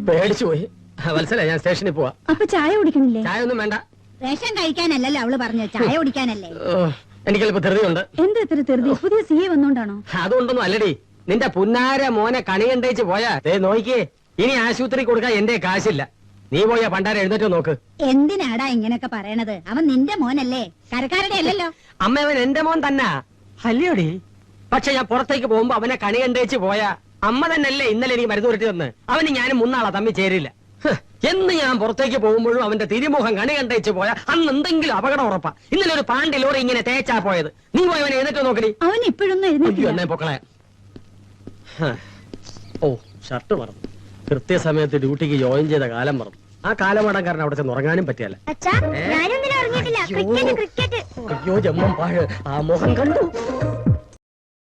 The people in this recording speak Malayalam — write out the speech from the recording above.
പേടിച്ചു പോയി. വത്സല, ഞാൻ സ്റ്റേഷനിൽ പോവാ. അപ്പൊ ചായ കുടിക്കണില്ലേ? ചായ ഒന്നും വേണ്ട. റേഷൻ കഴിക്കാനല്ലല്ലോ അവള് പറഞ്ഞു, ചായ കുടിക്കാനല്ലേ. എനിക്കല്ലിപ്പോ ധൃതിയുണ്ട്. എന്താ ഇത്ര ധൃതി? പുതിയ CA വന്നോണ്ടാണോ? അതുകൊണ്ടൊന്നും അല്ലടി. നിന്റെ പുന്നാര മോനെ കണി കണ്ടേച്ച് പോയാ നോക്കിയേ, ഇനി ആശുപത്രി കൊടുക്കാൻ എന്റെ കാശില്ല. നീ പോയാ പണ്ടാര എഴുന്നേറ്റോ നോക്ക്. എന്തിനാടാ ഇങ്ങനൊക്കെ പറയണത്? അവൻ നിന്റെ മോനല്ലേ, കരക്കാരുടെ അല്ലല്ലോ. അമ്മ, അവൻ എന്റെ മോൻ തന്നെ അല്ലയോടി. പക്ഷെ ഞാൻ പുറത്തേക്ക് പോകുമ്പോ അവനെ കണി കണ്ടേച്ച് പോയാ അമ്മ തന്നെയല്ലേ ഇന്നലെ എനിക്ക് മരുന്ന് ഉരുട്ടി തന്ന്. അവന് ഞാനും മുന്നാളാ തമ്മിൽ ചേരില്ല. എന്ന് ഞാൻ പുറത്തേക്ക് പോകുമ്പോഴും അവന്റെ തിരുമുഖം കണി കണ്ടേച്ച് പോയാ അന്ന് എന്തെങ്കിലും അപകടം ഉറപ്പാ. ഇന്നലെ ഒരു പാണ്ടി ലോറി ഇങ്ങനെ തേച്ചാ പോയത്. നീ പോയി അവനെ എഴുന്നേറ്റോ നോക്കടി. അവൻ ഇപ്പോഴൊന്നും എഴുന്നേറ്റില്ല. പൊക്കളെ. ഓ, ഷർട്ട് മറന്നു. കൃത്യസമയത്ത് ഡ്യൂട്ടിക്ക് ജോയിൻ ചെയ്ത കാലം മറന്നു. ആ കാലമടം കാരണം അവിടെ ചെന്ന് ഉറങ്ങാനും പറ്റിയല്ല. ഞാനൊന്നിനും അറിഞ്ഞിട്ടില്ല. അയ്യോ ജമ്മം പാഴ്, ആ മുഖം കണ്ടു.